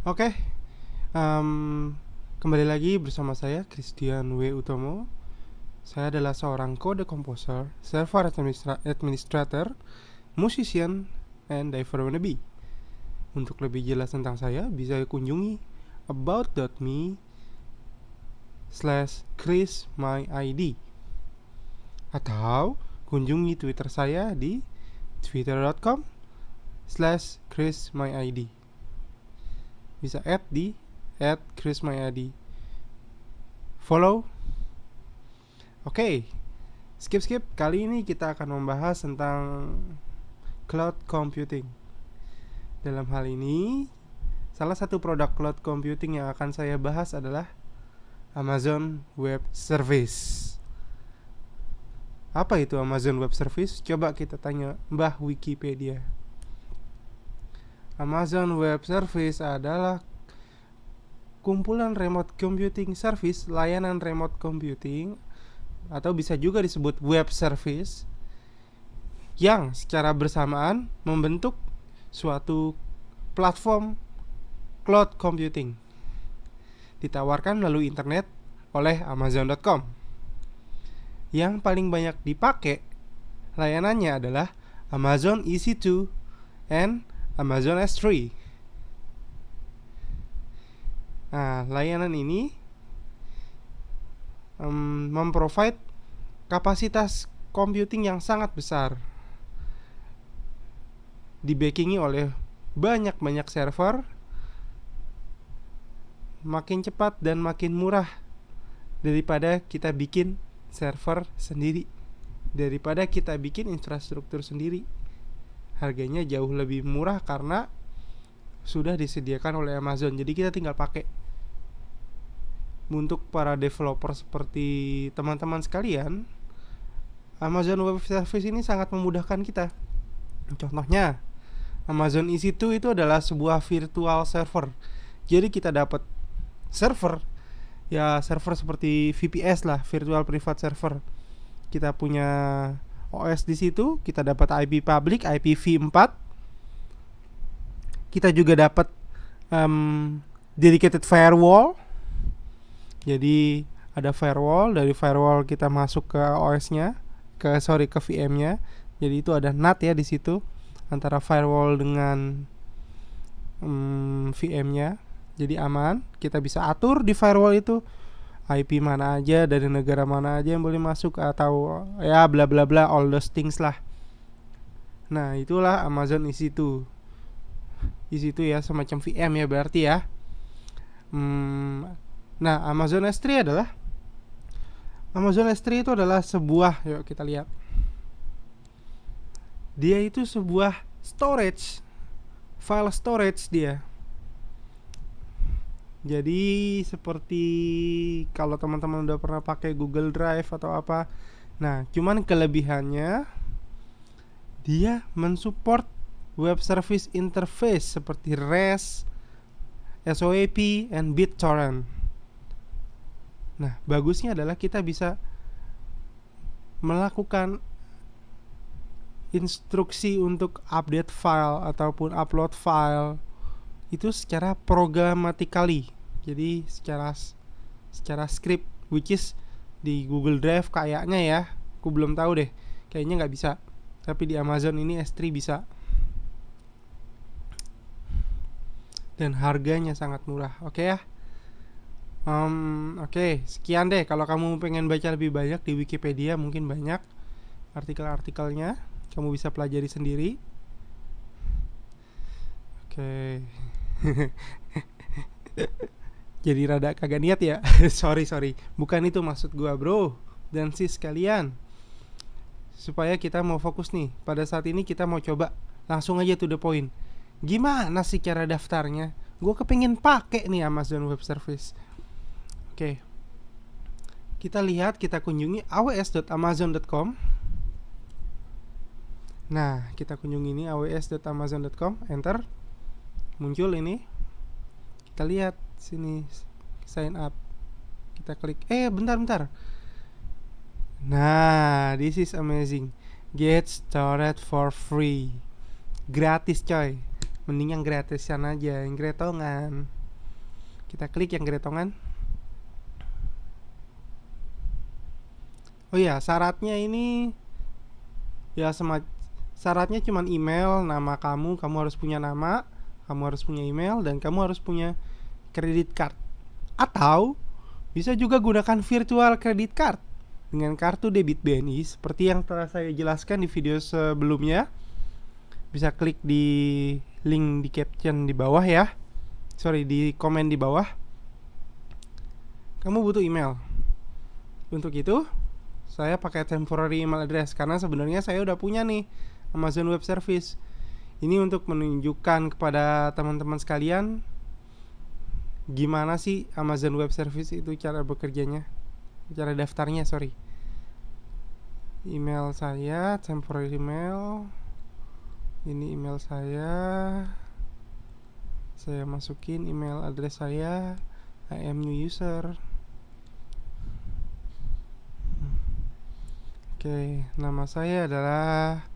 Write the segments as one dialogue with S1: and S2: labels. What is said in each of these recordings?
S1: Oke, kembali lagi bersama saya Christian W. Utomo. Saya adalah seorang kode composer, server administrator, musician, and diver wannabe. Untuk lebih jelas tentang saya, bisa kunjungi about.me/chrismyid atau kunjungi Twitter saya di twitter.com/chrismyid. Bisa add di @chrismyid. Follow. Oke, skip. Kali ini kita akan membahas tentang cloud computing. Dalam hal ini, salah satu produk cloud computing yang akan saya bahas adalah Amazon Web Service. Apa itu Amazon Web Service? Coba kita tanya Mbah Wikipedia. Amazon Web Service adalah kumpulan remote computing service, layanan remote computing, atau bisa juga disebut web service, yang secara bersamaan membentuk suatu platform cloud computing ditawarkan melalui internet oleh Amazon.com. Yang paling banyak dipakai layanannya adalah Amazon EC2 and Amazon S3. Nah, layanan ini memprovide kapasitas computing yang sangat besar, dibackingi oleh banyak server, makin cepat dan makin murah daripada kita bikin server sendiri, daripada kita bikin infrastruktur sendiri. Harganya jauh lebih murah karena sudah disediakan oleh Amazon, jadi kita tinggal pakai. Untuk para developer seperti teman-teman sekalian, Amazon Web Service ini sangat memudahkan kita. Contohnya, Amazon EC2 itu adalah sebuah virtual server. Jadi kita dapat server, ya server seperti VPS lah, virtual private server. Kita punya OS di situ, kita dapat IP public, IPv4. Kita juga dapat dedicated firewall. Jadi ada firewall, dari firewall kita masuk ke OS-nya, ke VM-nya. Jadi itu ada NAT ya di situ antara firewall dengan VM-nya. Jadi aman, kita bisa atur di firewall itu IP mana aja, dari negara mana aja yang boleh masuk, atau ya bla bla bla, all those things lah. Nah, itulah Amazon EC2. EC2 ya semacam VM ya berarti ya. Nah, Amazon S3 itu adalah sebuah, yuk kita lihat. Dia itu sebuah storage, file storage dia. Jadi seperti kalau teman-teman udah pernah pakai Google Drive atau apa. Nah, cuman kelebihannya dia mensupport web service interface seperti REST, SOAP, and BitTorrent. Nah, bagusnya adalah kita bisa melakukan instruksi untuk update file ataupun upload file itu secara programmatically. Jadi secara script, which is di Google Drive kayaknya ya, aku belum tahu deh, kayaknya nggak bisa. Tapi di Amazon ini S3 bisa. Dan harganya sangat murah. Oke ya. Oke, sekian deh. Kalau kamu pengen baca lebih banyak di Wikipedia, mungkin banyak artikel-artikelnya, kamu bisa pelajari sendiri. Oke. Jadi rada kagak niat ya. sorry, bukan itu maksud gua, bro dan sis kalian. Supaya kita mau fokus nih. Pada saat ini kita mau coba langsung aja to the point. Gimana sih cara daftarnya? Gue kepingin pakai nih Amazon Web Service. Oke. Kita lihat, kita kunjungi aws.amazon.com. Nah, kita kunjungi ini aws.amazon.com, enter. Muncul ini. Kita lihat sini, sign up. Kita klik. Bentar. Nah, this is amazing. Get started for free. Gratis coy. Mending yang gratisan aja, yang gretongan. Kita klik yang gretongan. Oh iya, syaratnya ini ya syaratnya cuman email, nama kamu harus punya nama, kamu harus punya email, dan kamu harus punya kredit card. Atau bisa juga gunakan virtual credit card dengan kartu debit BNI seperti yang telah saya jelaskan di video sebelumnya. Bisa klik di link di caption di bawah ya. Sorry, di komen di bawah. Kamu butuh email. Untuk itu, saya pakai temporary email address karena sebenarnya saya udah punya nih Amazon Web Service. Ini untuk menunjukkan kepada teman-teman sekalian gimana sih Amazon Web Service itu cara bekerjanya, cara daftarnya. Sorry, email saya temporary email. Ini email saya masukin email address saya. I am new user. Oke, nama saya adalah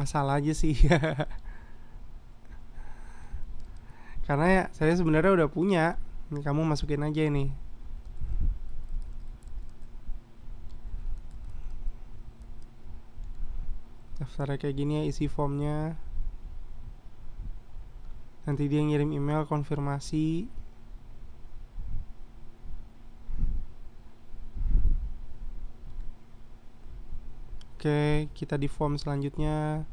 S1: salah aja sih. Karena ya saya sebenarnya udah punya. Ini kamu masukin aja ini. Daftarnya kayak gini ya, isi formnya. Nanti dia ngirim email konfirmasi. Oke, kita di form selanjutnya.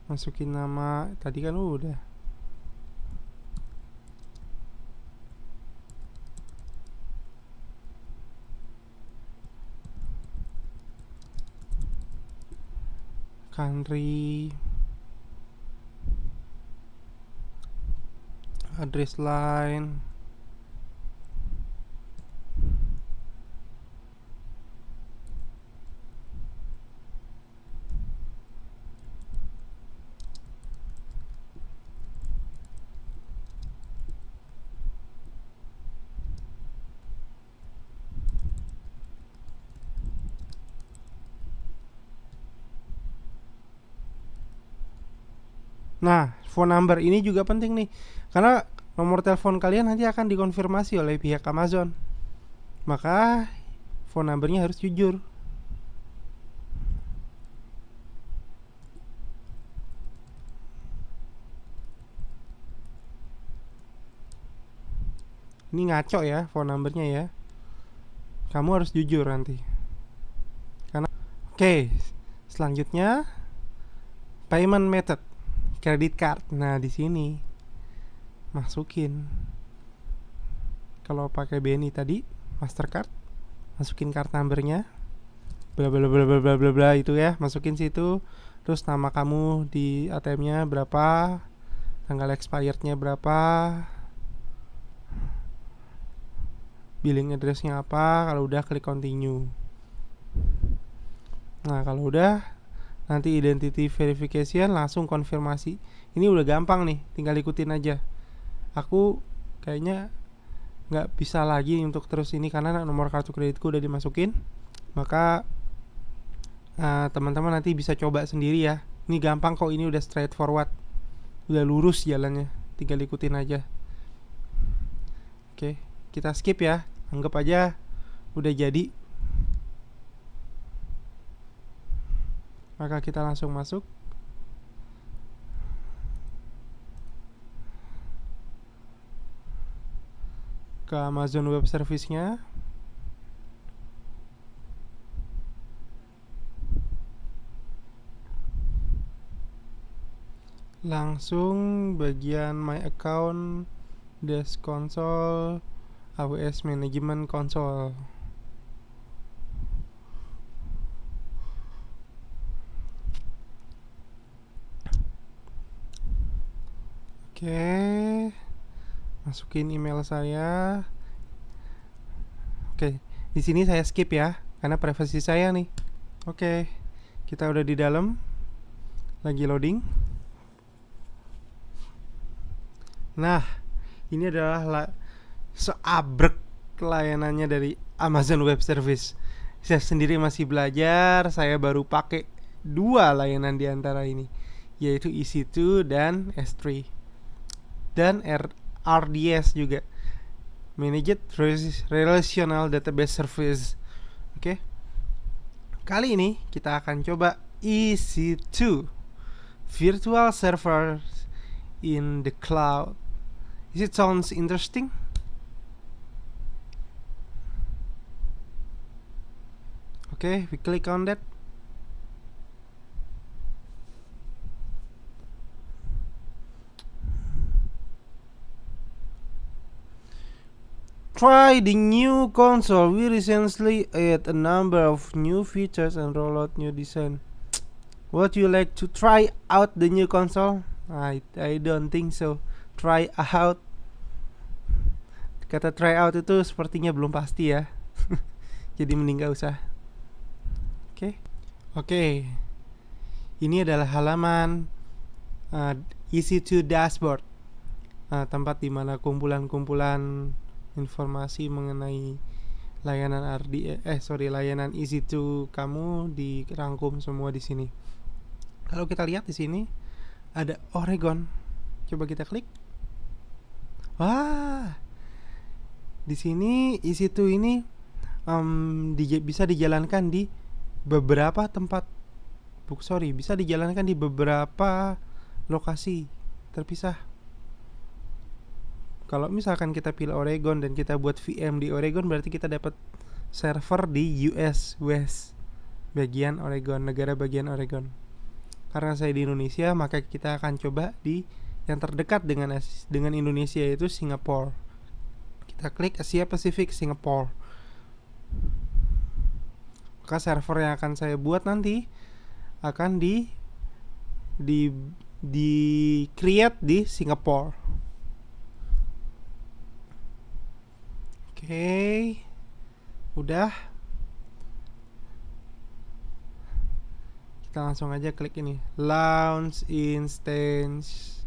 S1: Masukin nama, tadi kan udah. Country, address line, nah, phone number ini juga penting nih, karena nomor telepon kalian nanti akan dikonfirmasi oleh pihak Amazon. Maka phone numbernya harus jujur. Ini ngaco ya phone numbernya ya. Kamu harus jujur nanti. Karena oke, selanjutnya payment method, credit card. Nah, di sini masukin. Kalau pakai BNI tadi, Mastercard, masukin card numbernya. Bla bla bla bla bla bla bla itu ya, masukin situ. Terus nama kamu di ATM-nya berapa, tanggal expirednya berapa, billing address-nya apa. Kalau udah klik continue. Nah, kalau udah nanti identity verification, langsung konfirmasi. Ini udah gampang nih, tinggal ikutin aja. Aku kayaknya nggak bisa lagi untuk terus ini karena nomor kartu kreditku udah dimasukin. Maka teman-teman nanti bisa coba sendiri ya. Ini gampang kok, ini udah straightforward, udah lurus jalannya, tinggal ikutin aja. Oke, kita skip ya, anggap aja udah jadi. Maka kita langsung masuk ke Amazon Web Service-nya. Langsung bagian My Account, Desk Console, AWS Management Console. Oke, masukin email saya. Oke, di sini saya skip ya, karena privasi saya nih. Oke, kita udah di dalam, lagi loading. Nah, ini adalah seabrek layanannya dari Amazon Web Service. Saya sendiri masih belajar, saya baru pakai dua layanan di antara ini, yaitu EC2 dan S3. Dan RDS juga, Managed Relational Database Service. Oke. Kali ini kita akan coba EC2, Virtual Server in the Cloud. Is it sounds interesting? Okay, we click on that. Try the new console. We recently added a number of new features and roll out new design. Would you like to try out the new console? I don't think so. Try out. Kata try out itu sepertinya belum pasti ya. Jadi mending gak usah. Oke. Ini adalah halaman EC2 dashboard. Tempat dimana kumpulan-kumpulan informasi mengenai layanan layanan EC2 kamu dirangkum semua di sini. Kalau kita lihat di sini ada Oregon. Coba kita klik. Wah. Di sini EC2 ini bisa dijalankan di beberapa tempat. Bisa dijalankan di beberapa lokasi terpisah. Kalau misalkan kita pilih Oregon dan kita buat VM di Oregon, berarti kita dapat server di US West, bagian Oregon, negara bagian Oregon. Karena saya di Indonesia, maka kita akan coba di yang terdekat dengan Indonesia, yaitu Singapura. Kita klik Asia Pacific Singapore. Maka server yang akan saya buat nanti akan di create di Singapura. Oke. Udah. Kita langsung aja klik ini, launch instance.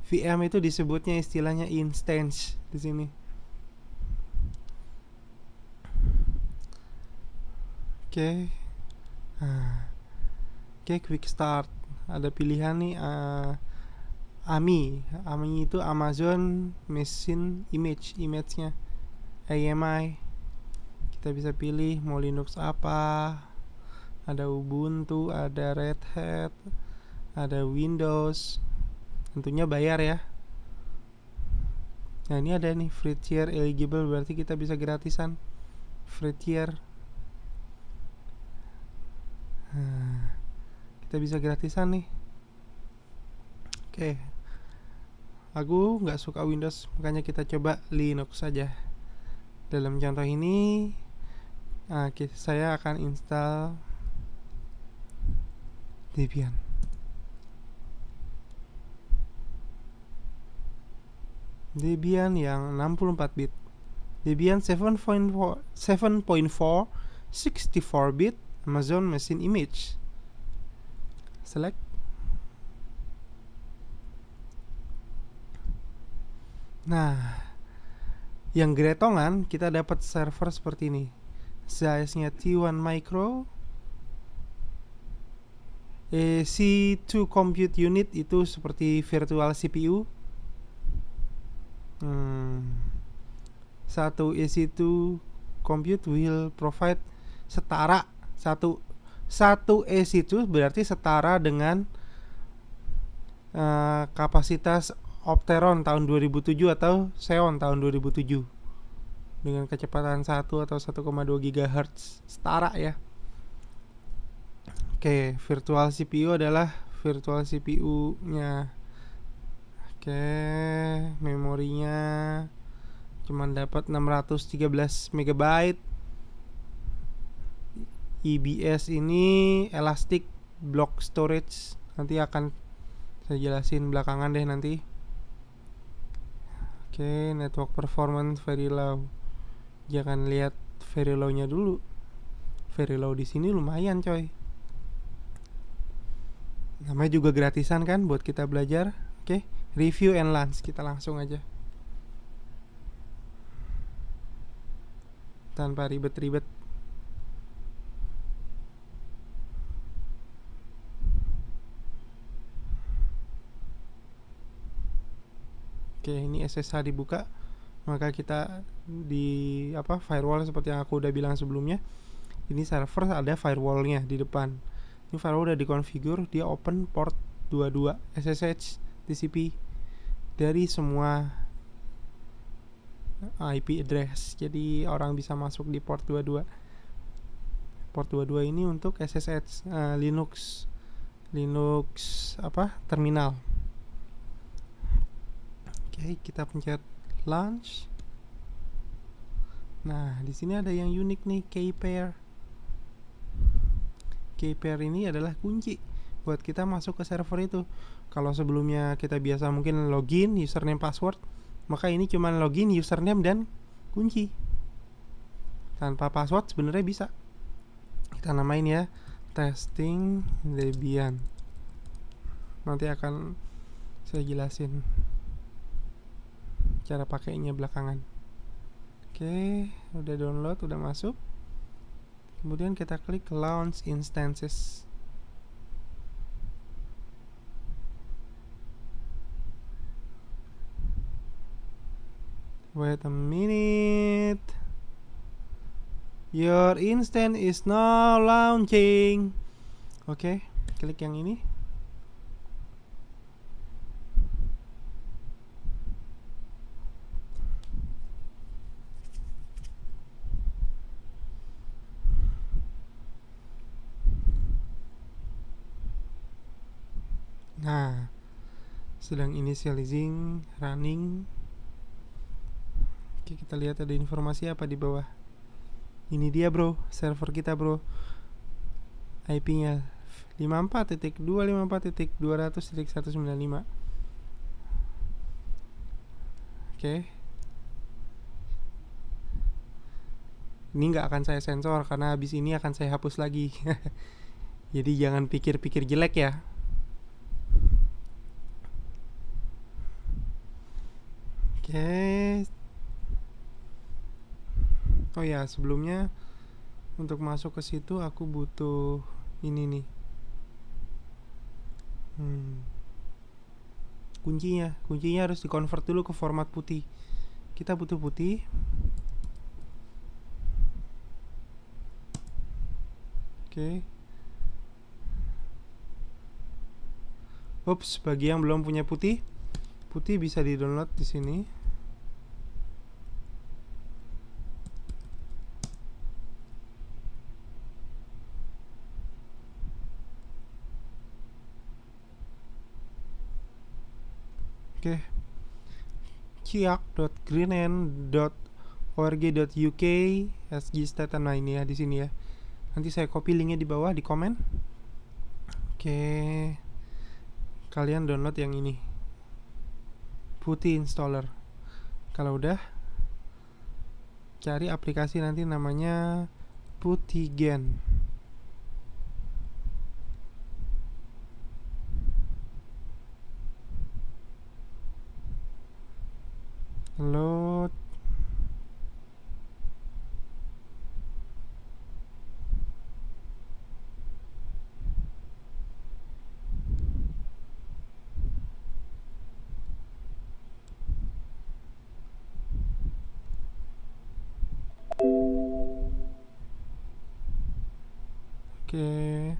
S1: VM itu disebutnya istilahnya instance di sini. Oke. Quick start. Ada pilihan nih, AMI itu Amazon Machine Image-nya, AMI. Kita bisa pilih mau Linux apa. Ada Ubuntu, ada Red Hat, ada Windows. Tentunya bayar ya. Nah, ini ada nih free tier eligible, berarti kita bisa gratisan free tier. Kita bisa gratisan nih. Oke. Aku nggak suka Windows, makanya kita coba Linux saja. Dalam contoh ini, saya akan install Debian. Debian yang 64 bit. Debian 7.4 64 bit Amazon Machine Image. Select. Nah, yang gretongan kita dapat server seperti ini. Size-nya T1 micro. C2 compute unit itu seperti virtual CPU. Satu EC2 compute will provide setara satu EC2 berarti setara dengan kapasitas Opteron tahun 2007 atau Xeon tahun 2007 dengan kecepatan 1 atau 1,2 GHz, setara ya. Oke, virtual CPU adalah virtual CPU-nya. Oke, memorinya cuman dapat 613 MB. EBS ini Elastic Block Storage, nanti akan saya jelasin belakangan deh nanti. Oke, network performance very low. Jangan lihat very low-nya dulu. Very low di sini lumayan, coy. Namanya juga gratisan kan buat kita belajar. Oke, review and launch. Kita langsung aja. tanpa ribet-ribet. Oke, ini SSH dibuka, maka kita di firewall seperti yang aku udah bilang sebelumnya. Ini server ada firewallnya di depan. Ini firewall udah dikonfigur, dia open port 22 SSH TCP dari semua IP address. Jadi orang bisa masuk di port 22. Port 22 ini untuk SSH Linux terminal. Oke, kita pencet launch. Nah, di sini ada yang unik nih, key-pair. Key-pair ini adalah kunci buat kita masuk ke server itu. Kalau sebelumnya kita biasa mungkin login, username, password, maka ini cuma login, username, dan kunci. Tanpa password sebenarnya bisa. Kita namain ya testing Debian. Nanti akan saya jelasin cara pakainya belakangan. Oke, udah download, udah masuk. Kemudian kita klik launch instances. Wait a minute. Your instance is now launching. Oke, klik yang ini. Nah, sedang initializing, running. Oke, kita lihat ada informasi apa di bawah. Ini dia bro, server kita bro. IP-nya 54.254.200.195. Oke. Ini nggak akan saya sensor karena habis ini akan saya hapus lagi. Jadi jangan pikir-pikir jelek ya. Oke. Oh ya, sebelumnya untuk masuk ke situ aku butuh ini nih. Kuncinya harus dikonvert dulu ke format putih. Kita butuh putih. Oke. Ups, bagi yang belum punya putih bisa di-download di sini. Oke. ciak.greenend.org.uk /sg-staten. Nah, ini ya di sini ya. Nanti saya copy linknya di bawah di komen. Oke. Kalian download yang ini. Putih installer. Kalau udah, cari aplikasi nanti namanya Putihgen. Load. Oke.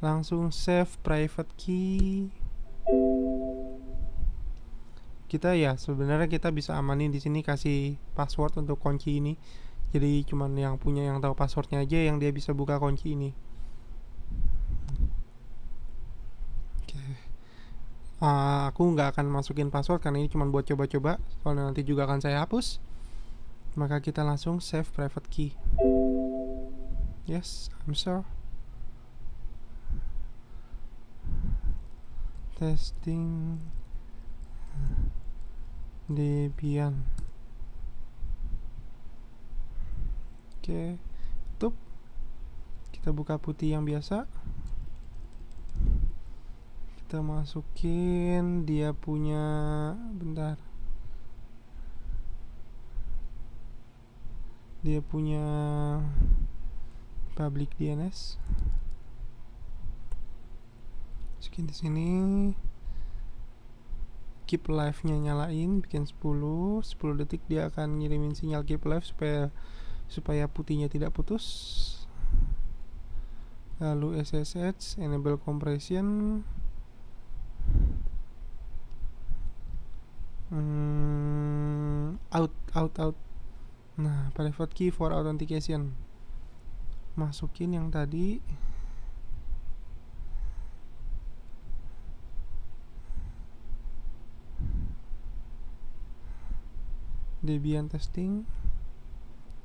S1: Langsung save private key. Kita ya sebenarnya kita bisa amanin di sini, kasih password untuk kunci ini. Jadi cuman yang punya yang tahu passwordnya aja yang dia bisa buka kunci ini. Oke. Aku nggak akan masukin password karena ini cuma buat coba-coba. Soalnya nanti juga akan saya hapus. Maka kita langsung save private key. Yes, I'm sure. Testing Debian. Oke, tutup. Kita buka putih yang biasa. Kita masukin dia punya, bentar. Dia punya public DNS. Masukin di sini. Keep live-nya nyalain, bikin 10 detik dia akan ngirimin sinyal keep live supaya putihnya tidak putus. Lalu SSH, enable compression. Out. Nah, private key for authentication. Masukin yang tadi. Debian testing.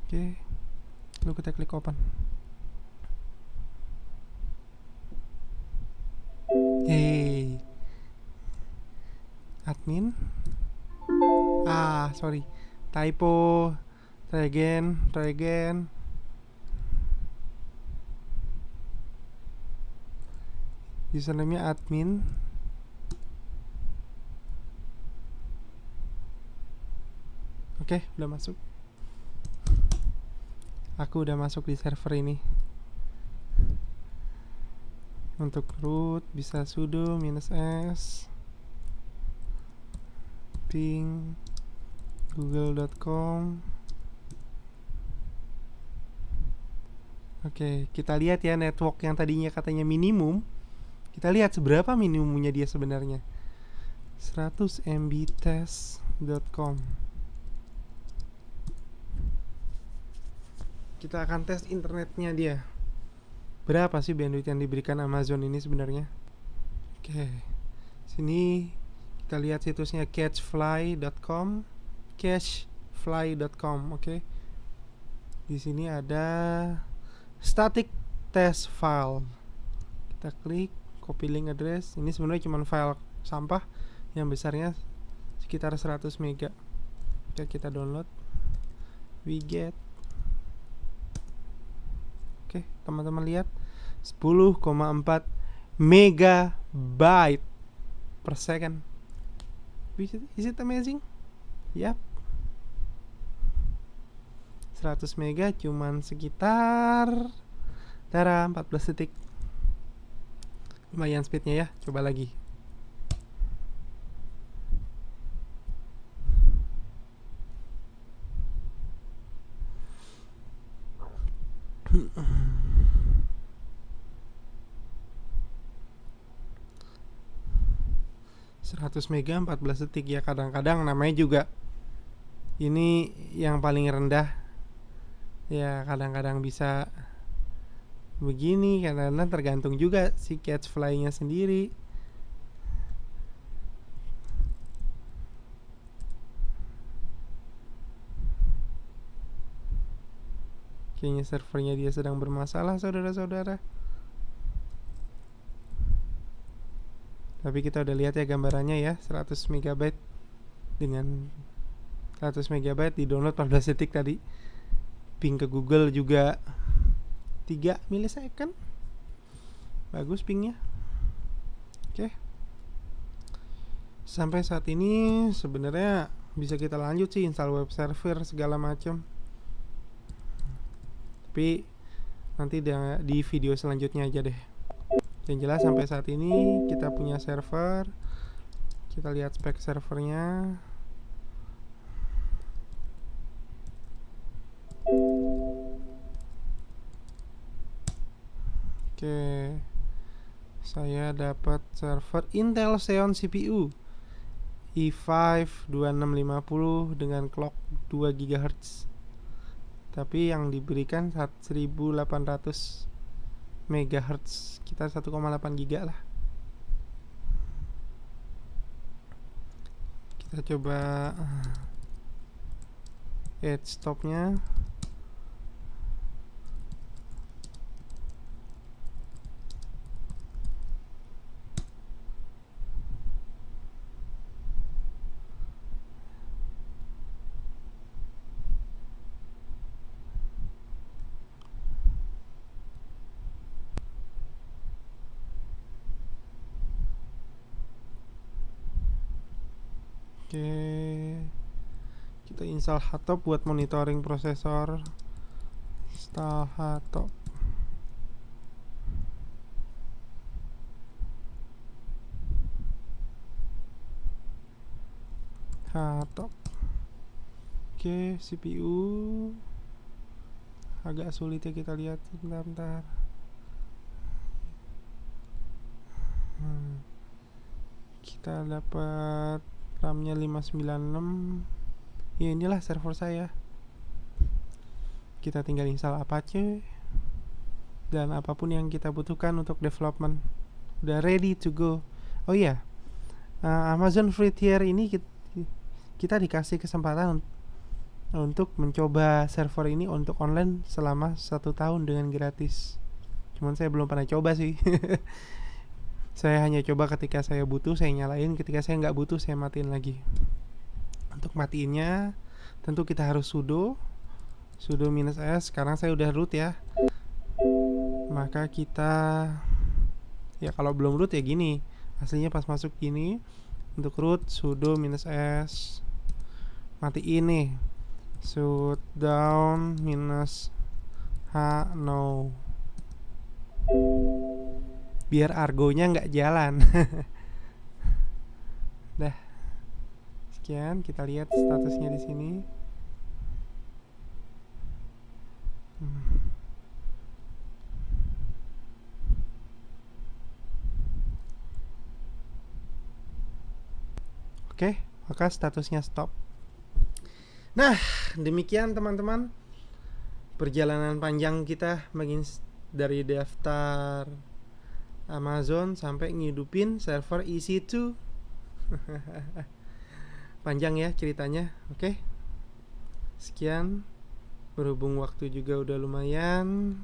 S1: Oke. Lalu kita klik open. Hey. Admin. Sorry. Typo. Try again. Username-nya admin. Oke, udah masuk. Aku udah masuk di server ini. Untuk root bisa sudo -s ping google.com. Oke, kita lihat ya network yang tadinya katanya minimum. Kita lihat seberapa minimumnya dia sebenarnya. 100 mbps.com. Kita akan tes internetnya dia. Berapa sih bandwidth yang diberikan Amazon ini sebenarnya? Oke. Sini kita lihat situsnya catchfly.com. Oke. Di sini ada static test file. Kita klik copy link address. Ini sebenarnya cuma file sampah yang besarnya sekitar 100 mega. Oke, kita download. We get. Oke, teman-teman lihat 10,4 megabyte per second. Is it amazing? Yap. 100 mega cuman sekitar 14 detik. Lumayan speednya ya. Coba lagi. Seratus mega 14 detik ya. Kadang-kadang namanya juga ini yang paling rendah ya, kadang-kadang bisa begini, karena tergantung juga si Catchfly-nya sendiri. Kayaknya servernya dia sedang bermasalah, saudara-saudara. Tapi kita udah lihat ya gambarannya ya, 100 MB dengan 100 MB di download 14 detik tadi. Ping ke Google juga 3 milisecond. Bagus pingnya. Oke. Sampai saat ini sebenarnya bisa kita lanjut sih install web server segala macam. Tapi nanti di video selanjutnya aja deh. Yang jelas sampai saat ini kita punya server. Kita lihat spek servernya. Oke. Saya dapat server Intel Xeon CPU i5 2650 dengan clock 2 GHz. Tapi yang diberikan 1800 MHz, kita 1,8 GB lah. Kita coba add stopnya. Oke, kita install hardtop buat monitoring prosesor. Stahato. Hato. Oke, CPU agak sulit ya, kita lihat bentar. Kita dapat RAM-nya 596. Ya inilah server saya. Kita tinggal install Apache dan apapun yang kita butuhkan untuk development udah ready to go. Oh iya, Amazon Free Tier ini kita dikasih kesempatan untuk mencoba server ini untuk online selama 1 tahun dengan gratis. Cuman saya belum pernah coba sih. Saya hanya coba ketika saya butuh saya nyalain, ketika saya nggak butuh saya matiin lagi. Untuk matiinnya tentu kita harus sudo -s. Sekarang saya udah root ya, maka kita ya kalau belum root ya gini aslinya, pas masuk gini. Untuk root sudo -s, matiin nih shutdown -h no, biar argonya nggak jalan. Dah, sekian, kita lihat statusnya di sini. Oke, maka statusnya stop. Nah, demikian teman-teman perjalanan panjang kita dari daftar Amazon sampai ngidupin server EC2. Panjang ya ceritanya. Oke, sekian. Berhubung waktu juga udah lumayan,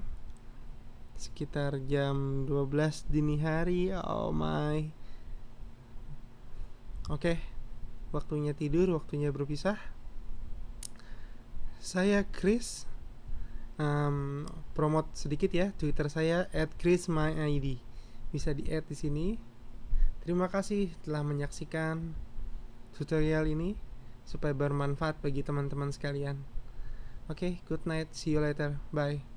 S1: sekitar jam 12 dini hari. Oh my. Oke, waktunya tidur, waktunya berpisah. Saya Chris. Promote sedikit ya, Twitter saya @chrismyid. Bisa di-add di sini. Terima kasih telah menyaksikan tutorial ini supaya bermanfaat bagi teman-teman sekalian. Oke, good night, see you later, bye.